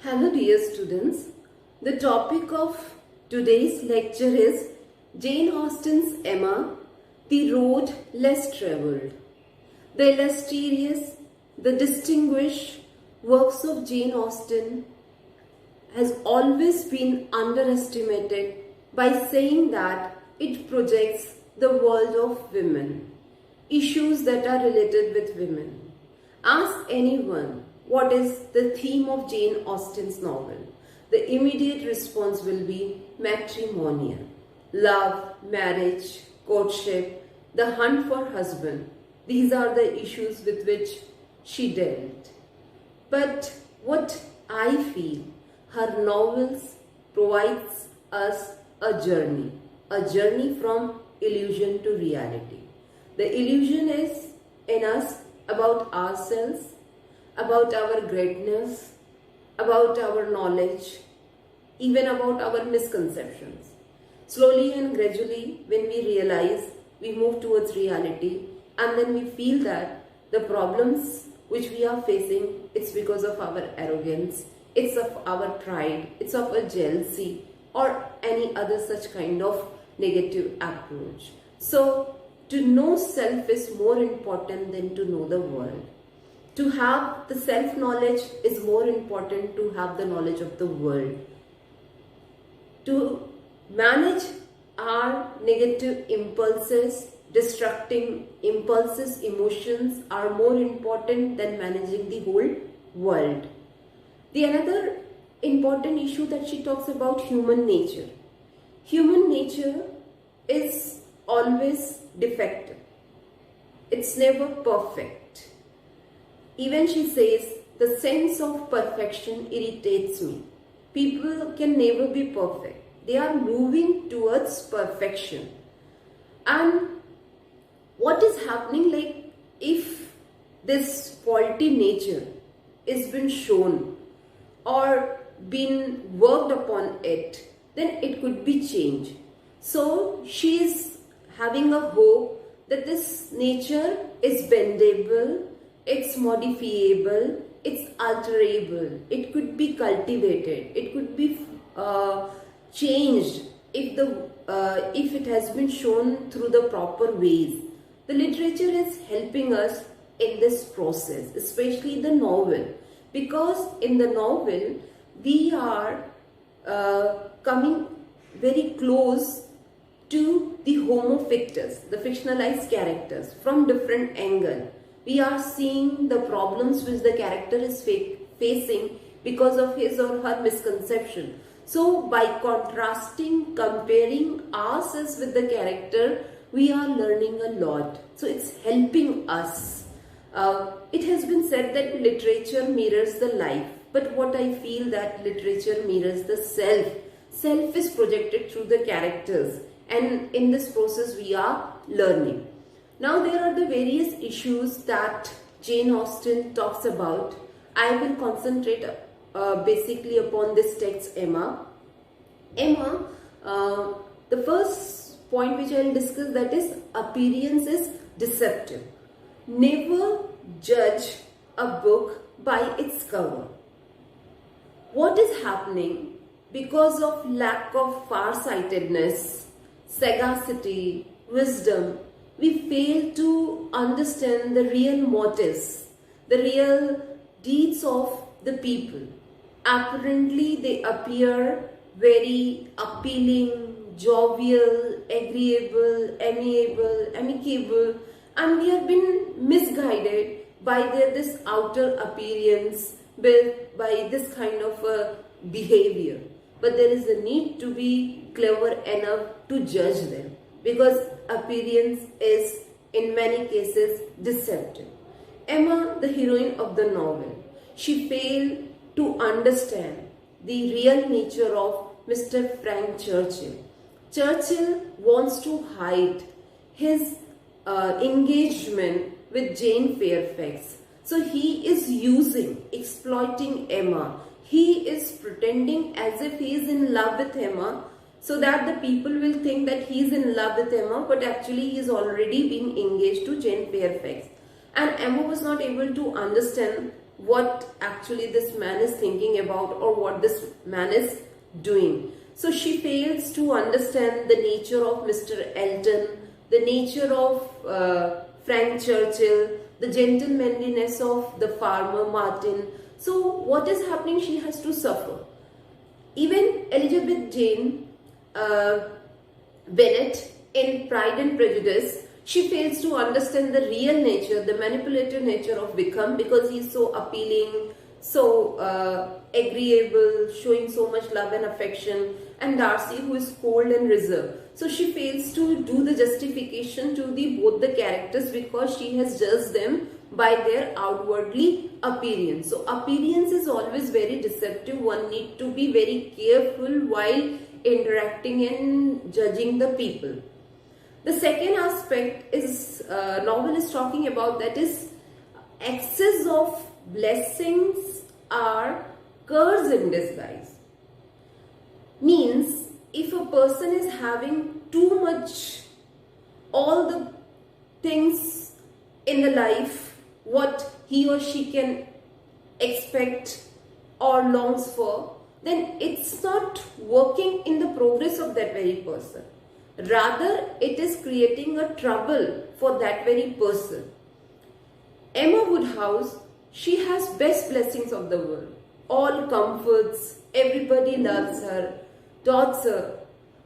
Hello dear students, the topic of today's lecture is Jane Austen's Emma, The Road Less Travelled. The illustrious, the distinguished works of Jane Austen has always been underestimated by saying that it projects the world of women, issues that are related with women. Ask anyone what is the theme of Jane Austen's novel. The immediate response will be matrimonial, love, marriage, courtship, the hunt for husband. These are the issues with which she dealt. But what I feel, her novels provides us a journey from illusion to reality. The illusion is in us about ourselves, about our greatness, about our knowledge, even about our misconceptions. Slowly and gradually, when we realize, we move towards reality, and then we feel that the problems which we are facing, it's because of our arrogance, it's of our pride, it's of a jealousy, or any other such kind of negative approach. So, to know self is more important than to know the world. To have the self-knowledge is more important to have the knowledge of the world. To manage our negative impulses, destructing impulses, emotions are more important than managing the whole world. The another important issue that she talks about, human nature. Human nature is always defective. It's never perfect. Even she says, the sense of perfection irritates me. People can never be perfect. They are moving towards perfection. And what is happening, like if this faulty nature is been shown or been worked upon it, then it could be changed. So she is having a hope that this nature is bendable, it's modifiable, it's alterable, it could be cultivated, it could be changed if it has been shown through the proper ways. The literature is helping us in this process, especially the novel, because in the novel we are coming very close to the homo fictus, the fictionalized characters, from different angle. We are seeing the problems which the character is facing because of his or her misconception. So by contrasting, comparing ourselves with the character, we are learning a lot. So it's helping us. It has been said that literature mirrors the life, but what I feel that literature mirrors the self. Self is projected through the characters, and in this process we are learning. Now there are the various issues that Jane Austen talks about. I will concentrate basically upon this text, Emma. Emma, the first point which I will discuss, that is appearance is deceptive. Never judge a book by its cover. What is happening? Because of lack of farsightedness, sagacity, wisdom, we fail to understand the real motives, the real deeds of the people. Apparently, they appear very appealing, jovial, agreeable, amiable, amicable, and we have been misguided by this outer appearance, by this kind of behavior. But there is a need to be clever enough to judge them, because appearance is in many cases deceptive. Emma, the heroine of the novel, she failed to understand the real nature of Mr. Frank Churchill. Churchill wants to hide his engagement with Jane Fairfax. So he is exploiting Emma. He is pretending as if he is in love with Emma, so that the people will think that he is in love with Emma, but actually he is already being engaged to Jane Fairfax. And Emma was not able to understand what actually this man is thinking about or what this man is doing. So she fails to understand the nature of Mr. Elton, the nature of Frank Churchill, the gentlemanliness of the farmer Martin. So what is happening? She has to suffer. Even Elizabeth Jane Bennet in Pride and Prejudice, she fails to understand the real nature, the manipulative nature of Wickham, because he is so appealing, so agreeable, showing so much love and affection, and Darcy, who is cold and reserved. So she fails to do the justification to both the characters, because she has judged them by their outwardly appearance. So appearance is always very deceptive. One need to be very careful while interacting and judging the people. The second aspect is novel is talking about, that is, excess of blessings are curse in disguise. Means if a person is having too much, all the things in the life what he or she can expect or longs for, then it's not working in the progress of that very person. Rather, it is creating a trouble for that very person. Emma Woodhouse, she has best blessings of the world. All comforts, everybody loves her, dotes her.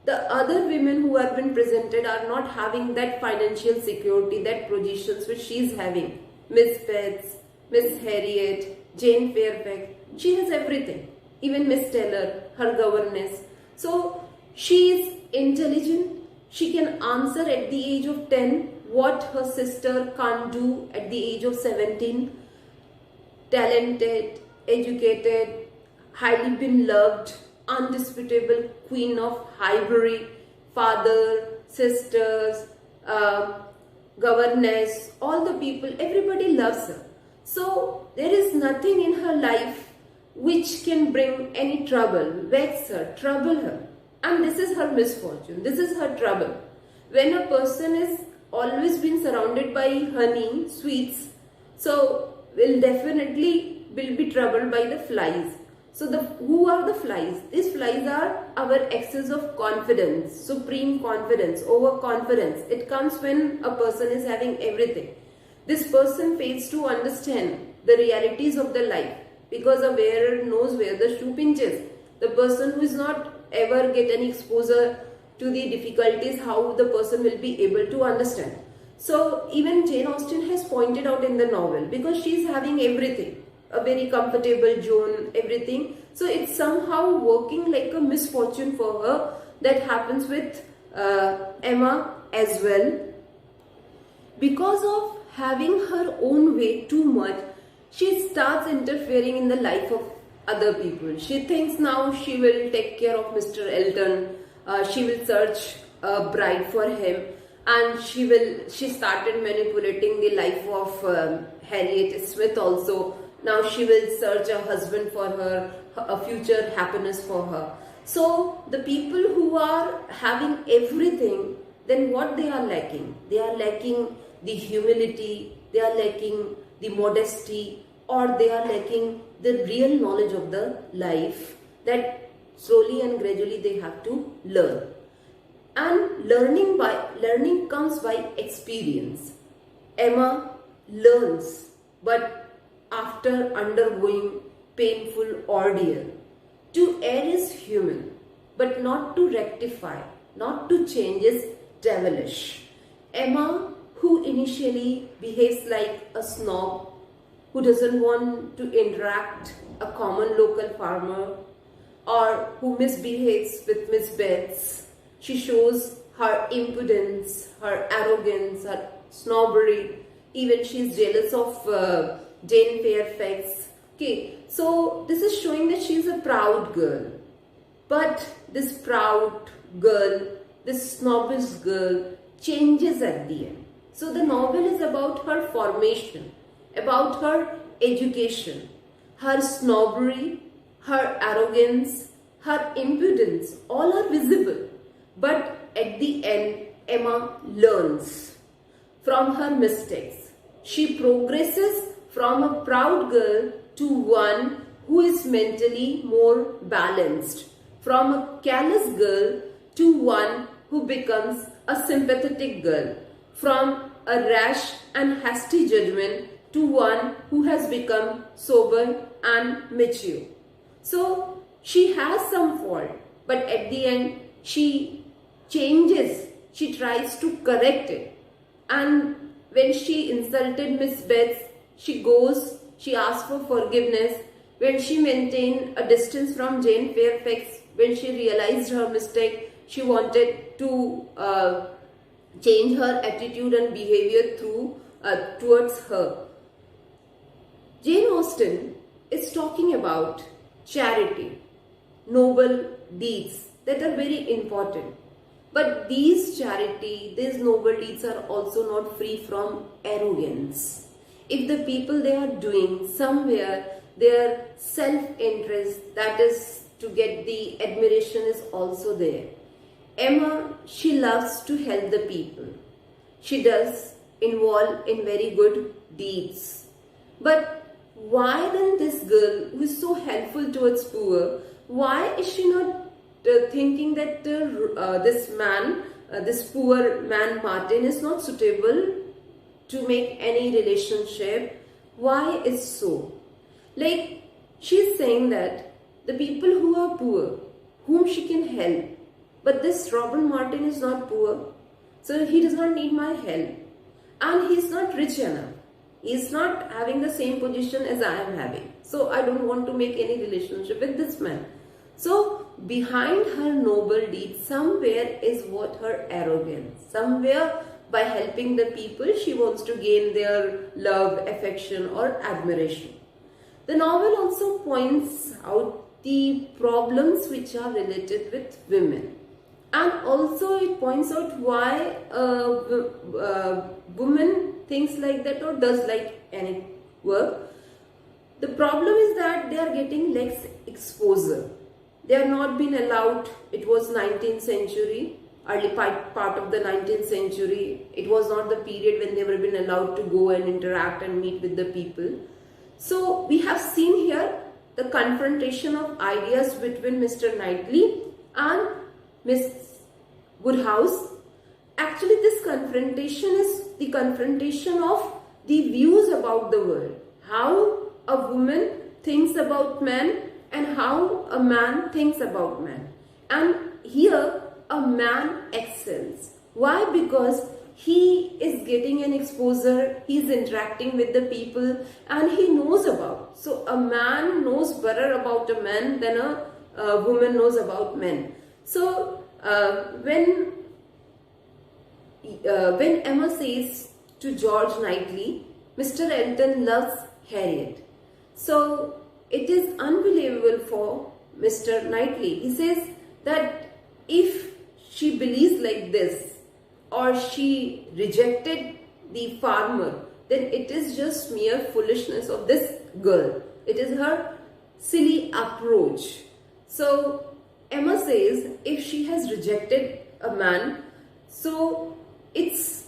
The other women who have been presented are not having that financial security, that positions which she is having. Miss Betts, Miss Harriet, Jane Fairfax, she has everything. Even Miss Taylor, her governess. So she is intelligent. She can answer at the age of 10 what her sister can't do at the age of 17. Talented, educated, highly been loved, undisputable queen of Highbury, father, sisters, governess, all the people, everybody loves her. So there is nothing in her life which can bring any trouble, vex her, trouble her. And this is her misfortune, this is her trouble. When a person is always been surrounded by honey, sweets, so will definitely be troubled by the flies. So who are the flies? These flies are our excess of confidence, supreme confidence, overconfidence. It comes when a person is having everything. This person fails to understand the realities of the life, because a wearer knows where the shoe pinches. The person who is not ever get any exposure to the difficulties, how the person will be able to understand. So even Jane Austen has pointed out in the novel, because she is having everything, a very comfortable zone, everything. So it's somehow working like a misfortune for her. That happens with Emma as well. Because of having her own way too much, she starts interfering in the life of other people. She thinks now she will take care of Mr. Elton. She will search a bride for him, and she started manipulating the life of Harriet Smith also. Now she will search a husband for her, a future happiness for her. So the people who are having everything, then what they are lacking? They are lacking the humility, they are lacking the modesty, or they are lacking the real knowledge of the life, that slowly and gradually they have to learn. And learning comes by experience. Emma learns, but after undergoing painful ordeal. To err is human, but not to rectify, not to change is devilish. Emma, who initially behaves like a snob, who doesn't want to interact a common local farmer, or who misbehaves with Miss Betts. She shows her impudence, her arrogance, her snobbery. Even she is jealous of Jane Fairfax. Okay, so this is showing that she is a proud girl. But this proud girl, this snobbish girl, changes at the end. So the novel is about her formation, about her education, her snobbery, her arrogance, her impudence, all are visible. But at the end, Emma learns from her mistakes. She progresses from a proud girl to one who is mentally more balanced, from a callous girl to one who becomes a sympathetic girl, from a rash and hasty judgment to one who has become sober and mature. So she has some fault, but at the end she changes, she tries to correct it. And when she insulted Miss Betts, she goes, she asks for forgiveness. When she maintained a distance from Jane Fairfax, when she realized her mistake, she wanted to change her attitude and behavior towards her. Jane Austen is talking about charity, noble deeds that are very important. But these noble deeds are also not free from arrogance. If the people they are doing somewhere, their self-interest, that is to get the admiration, is also there. Emma, she loves to help the people. She does involve in very good deeds. But why then this girl who is so helpful towards poor, why is she not thinking that this poor man Martin is not suitable to make any relationship? Why is so? Like, she is saying that the people who are poor, whom she can help, but this Robert Martin is not poor, so he does not need my help, and he is not rich enough. He is not having the same position as I am having, so I don't want to make any relationship with this man. So behind her noble deed, somewhere is what her arrogance. Somewhere by helping the people, she wants to gain their love, affection or admiration. The novel also points out the problems which are related with women. And also it points out why a woman thinks like that or does like any work. The problem is that they are getting less exposure. They are not being allowed. It was 19th century, early part of the 19th century. It was not the period when they were being allowed to go and interact and meet with the people. So we have seen here the confrontation of ideas between Mr. Knightley and Miss Woodhouse. Actually, this confrontation is the confrontation of the views about the world. How a woman thinks about men and how a man thinks about men. And here a man excels. Why? Because he is getting an exposure, he is interacting with the people and he knows about. So a man knows better about a man than a woman knows about men. So when Emma says to George Knightley, Mr. Elton loves Harriet. So it is unbelievable for Mr. Knightley. He says that if she believes like this or she rejected the farmer, then it is just mere foolishness of this girl. It is her silly approach. So Emma says if she has rejected a man, so it's,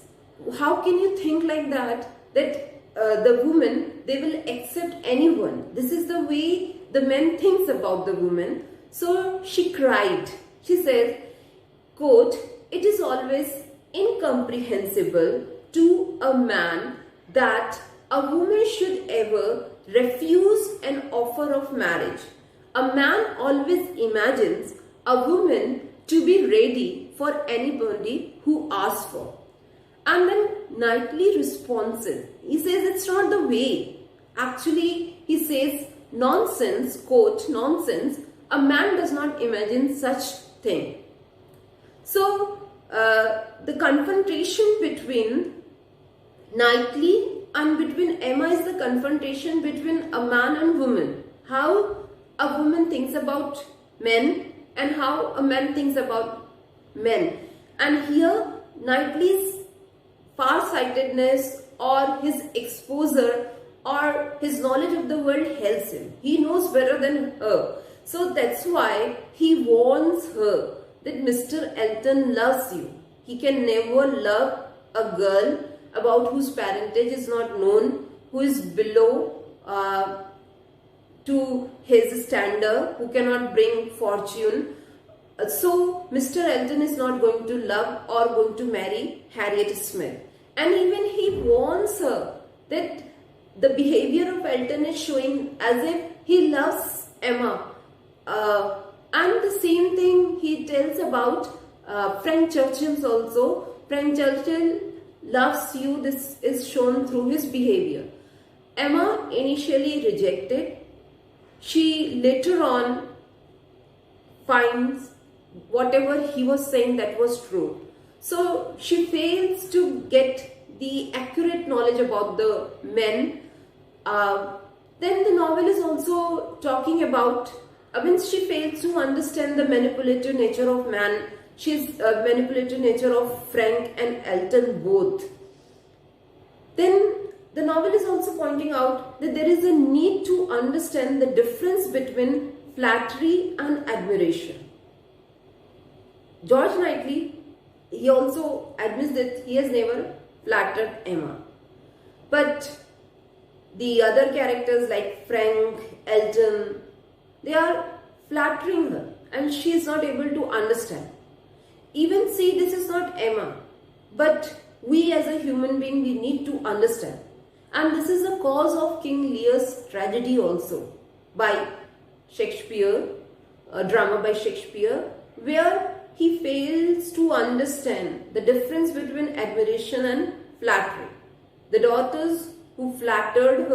how can you think like that, that the woman, they will accept anyone. This is the way the man thinks about the woman. So she cried. She said, quote, "It is always incomprehensible to a man that a woman should ever refuse an offer of marriage. A man always imagines a woman to be ready for anybody who asks for." And then Knightley responds, he says it's not the way. Actually, he says, nonsense, quote, nonsense, a man does not imagine such thing. So, the confrontation between Knightley and between Emma is the confrontation between a man and woman. How a woman thinks about men and how a man thinks about men. And here, Knightley's far-sightedness or his exposure or his knowledge of the world helps him. He knows better than her. So that's why he warns her that Mr. Elton loves you. He can never love a girl about whose parentage is not known, who is below to his stander, who cannot bring fortune. So Mr. Elton is not going to love or going to marry Harriet Smith. And even he warns her that the behavior of Elton is showing as if he loves Emma. And the same thing he tells about Frank Churchill's also. Frank Churchill loves you. This is shown through his behavior. Emma initially rejected. She later on finds whatever he was saying that was true. So she fails to get the accurate knowledge about the men. Then the novel is also talking about, she fails to understand the manipulative nature of man. She's manipulative nature of Frank and Elton both. Then the novel is also pointing out that there is a need to understand the difference between flattery and admiration. George Knightley, he also admits that he has never flattered Emma. But the other characters like Frank, Elton, they are flattering her and she is not able to understand. Even see, this is not Emma, but we as a human being, we need to understand. And this is the cause of King Lear's tragedy also, by Shakespeare, a drama by Shakespeare, where he fails to understand the difference between admiration and flattery. The daughters who flattered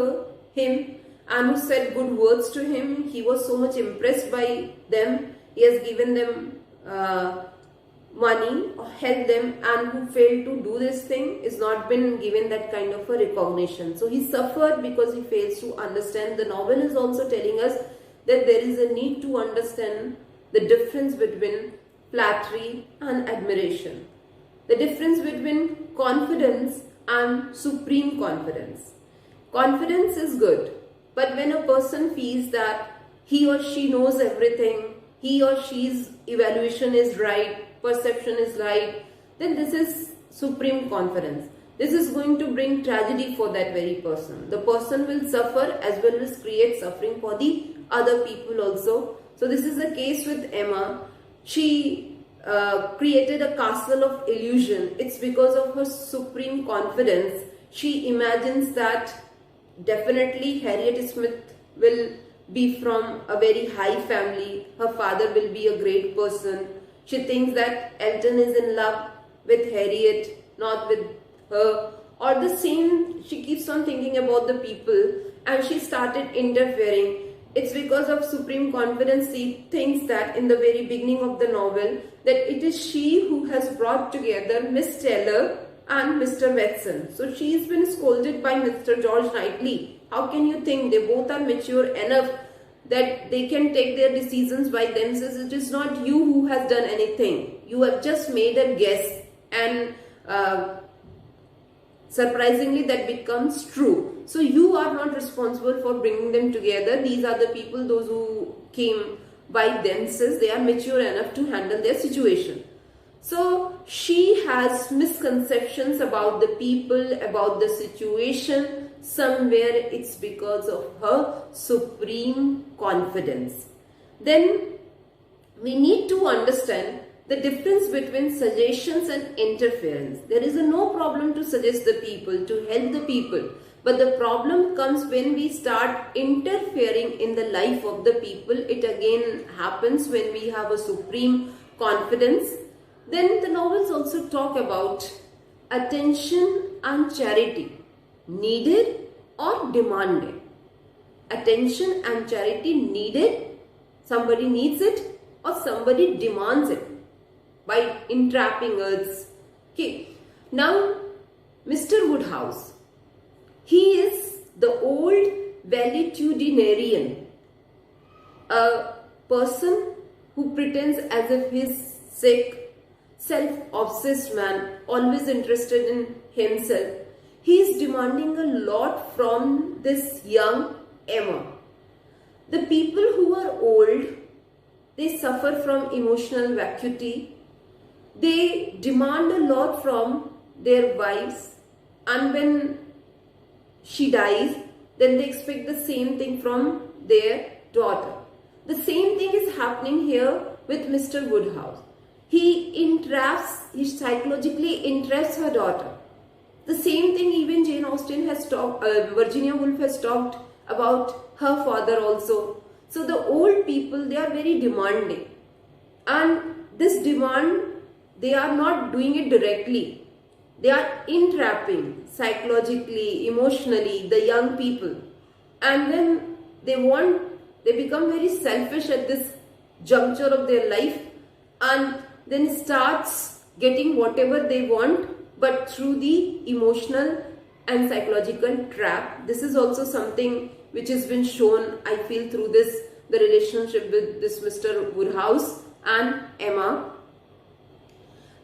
him and who said good words to him, he was so much impressed by them. He has given them money or helped them, and who failed to do this thing is not been given that kind of a recognition. So he suffered because he fails to understand. The novel is also telling us that there is a need to understand the difference between flattery and admiration. The difference between confidence and supreme confidence. Confidence is good, but when a person feels that he or she knows everything, he or she's evaluation is right, perception is right, then this is supreme confidence. This is going to bring tragedy for that very person. The person will suffer as well as create suffering for the other people also. So this is the case with Emma. She created a castle of illusion. It's because of her supreme confidence. She imagines that definitely Harriet Smith will be from a very high family. Her father will be a great person. She thinks that Elton is in love with Harriet, not with her. Or the same, she keeps on thinking about the people and she started interfering. It's because of supreme confidence she thinks that in the very beginning of the novel that it is she who has brought together Miss Taylor and Mr. Watson. So she's been scolded by Mr. George Knightley. How can you think they both are mature enough that they can take their decisions by themselves? It is not you who has done anything. You have just made a guess, and surprisingly that becomes true. So you are not responsible for bringing them together. These are the people, those who came by themselves. They are mature enough to handle their situation. So she has misconceptions about the people, about the situation. Somewhere it's because of her supreme confidence. Then we need to understand the difference between suggestions and interference. There is no problem to suggest the people, to help the people. But the problem comes when we start interfering in the life of the people. It again happens when we have a supreme confidence. Then the novels also talk about attention and charity, needed or demanded. Attention and charity needed, somebody needs it or somebody demands it by entrapping us. Okay, now Mr. Woodhouse, he is the old valetudinarian, a person who pretends as if he's sick, self-obsessed man, always interested in himself. He is demanding a lot from this young Emma. The people who are old, they suffer from emotional vacuity. They demand a lot from their wives, and when she dies, then they expect the same thing from their daughter. The same thing is happening here with Mr. Woodhouse. He psychologically entraps her daughter. The same thing even Jane Austen has talked, Virginia Woolf has talked about her father also. So the old people, they are very demanding. And this demand, they are not doing it directly. They are entrapping psychologically, emotionally the young people. And when they become very selfish at this juncture of their life and then starts getting whatever they want, but through the emotional and psychological trap. This is also something which has been shown, I feel, through the relationship with this Mr. Woodhouse and Emma.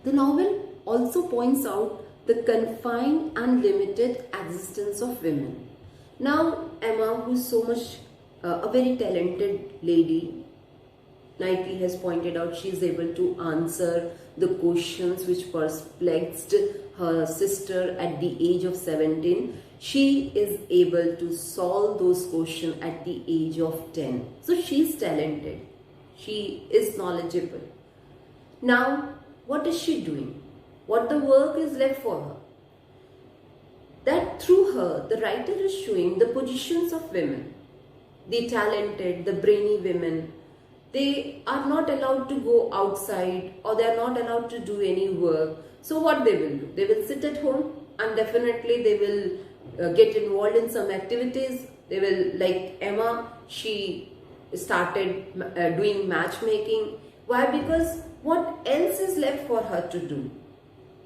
The novel also points out the confined and limited existence of women. Now, Emma, who is so much a very talented lady, Knightley has pointed out, she is able to answer the questions which perplexed her sister at the age of 17. She is able to solve those questions at the age of 10. So she is talented. She is knowledgeable. Now, what is she doing? What the work is left for her? That through her, the writer is showing the positions of women. The talented, the brainy women, they are not allowed to go outside or they are not allowed to do any work. So what they will do? They will sit at home and definitely they will get involved in some activities. They will, like Emma, she started doing matchmaking. Why? Because what else is left for her to do?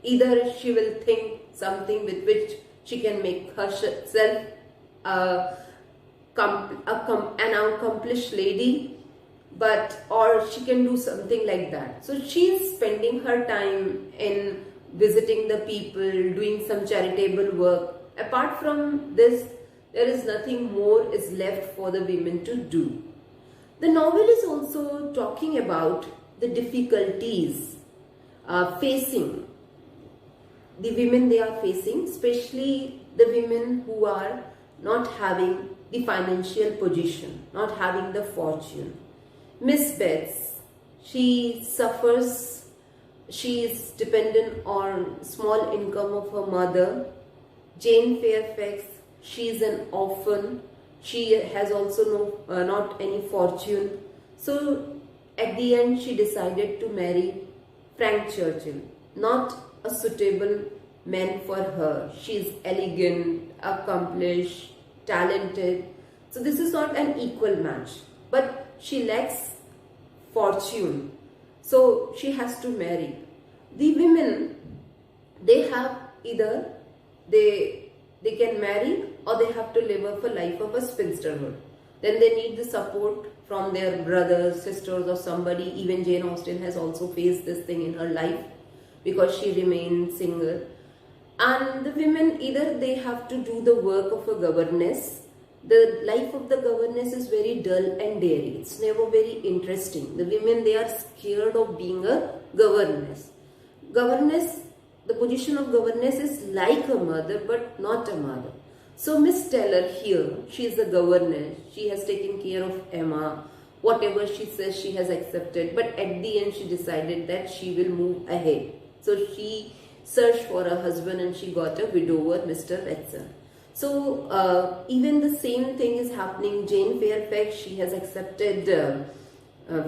Either she will think something with which she can make herself an accomplished lady, or she can do something like that. So she is spending her time in visiting the people, doing some charitable work. Apart from this, there is nothing more is left for the women to do. The novel is also talking about the difficulties facing the women they are facing, especially the women who are not having the financial position, not having the fortune. Miss Betts, she suffers, she is dependent on small income of her mother. Jane Fairfax, she is an orphan, she has also not any fortune. So at the end she decided to marry Frank Churchill, not a suitable man for her. She is elegant, accomplished, talented. So this is not an equal match, but she lacks fortune. So she has to marry. The women, they have either they can marry or they have to live a life of a spinsterhood. Then they need the support from their brothers, sisters or somebody. Even Jane Austen has also faced this thing in her life because she remained single. And the women, either they have to do the work of a governess. The life of the governess is very dull and dreary. It's never very interesting. The women, they are scared of being a governess. Governess, the position of governess is like a mother but not a mother. So Miss Teller here, she is a governess. She has taken care of Emma. Whatever she says, she has accepted. But at the end, she decided that she will move ahead. So she searched for a husband and she got a widower, Mr. Watson. So even the same thing is happening. Jane Fairfax, she has accepted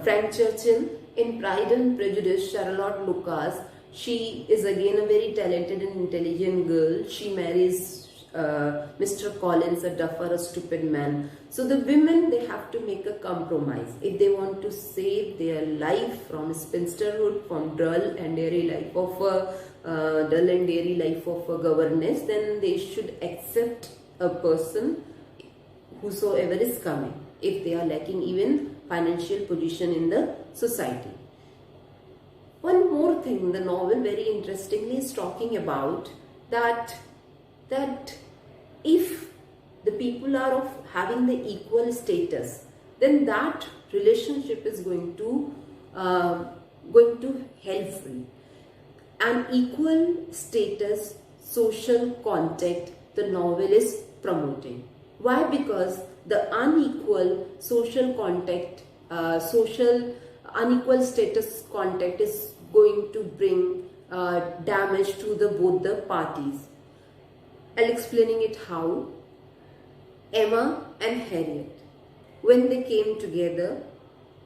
Frank Churchill. In Pride and Prejudice, Charlotte Lucas, she is again a very talented and intelligent girl. She marries Mr. Collins, a duffer, a stupid man. So the women, they have to make a compromise. If they want to save their life from spinsterhood, from dull and dreary life of a governess, then they should accept a person whosoever is coming, if they are lacking even financial position in the society. One more thing, the novel very interestingly is talking about that if the people are of having the equal status, then that relationship is going to helpful. An equal status, social contact, the novel is promoting. Why? Because the unequal social contact, unequal status contact is going to bring damage to both the parties. I'll explaining it how. Emma and Harriet, when they came together,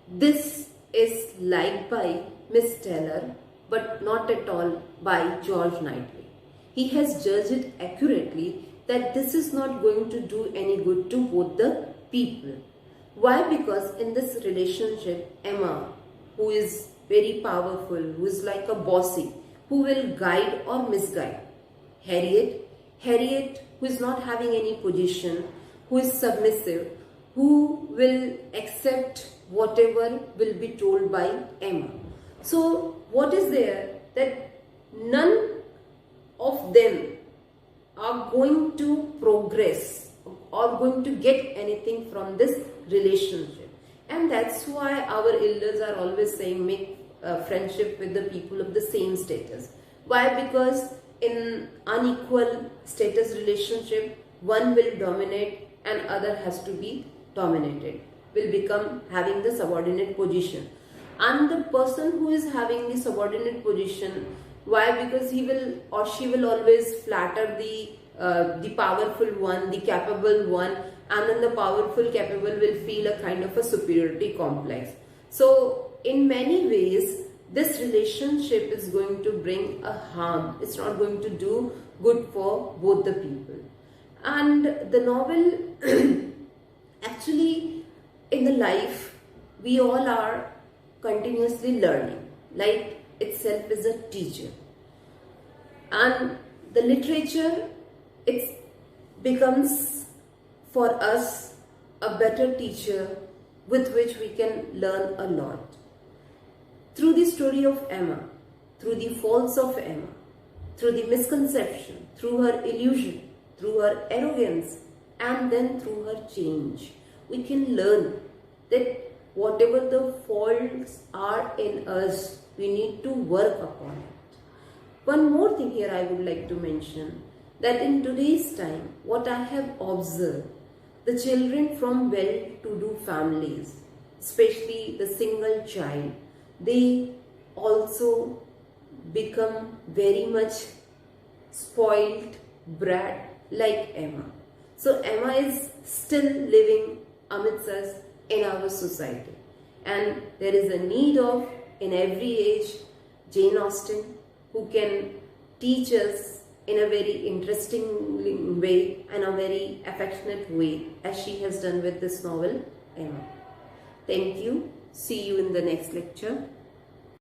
this is liked by Miss Taylor, but not at all by George Knightley. He has judged it accurately that this is not going to do any good to both the people. Why? Because in this relationship, Emma, who is very powerful, who is like a bossy, who will guide or misguide. Harriet, who is not having any position, who is submissive, who will accept whatever will be told by Emma. So what is there that none of them are going to progress or going to get anything from this relationship. And that's why our elders are always saying make friendship with the people of the same status. Why? Because in unequal status relationship, one will dominate and other has to be dominated, will become having the subordinate position. And the person who is having the subordinate position, why? Because he will or she will always flatter the powerful one, the capable one, and then the powerful capable will feel a kind of a superiority complex. So in many ways, this relationship is going to bring a harm. It's not going to do good for both the people. And the novel actually, in the life, we all are continuously learning. Life itself is a teacher. And the literature, it becomes for us a better teacher with which we can learn a lot. Through the story of Emma, through the faults of Emma, through the misconception, through her illusion, through her arrogance, and then through her change, we can learn that whatever the faults are in us, we need to work upon it. One more thing here I would like to mention, that in today's time, what I have observed, the children from well-to-do families, especially the single child, they also become very much spoiled brat like Emma. So Emma is still living amidst us in our society, and there is a need of, in every age, Jane Austen, who can teach us in a very interesting way and a very affectionate way, as she has done with this novel, Emma. Thank you. See you in the next lecture.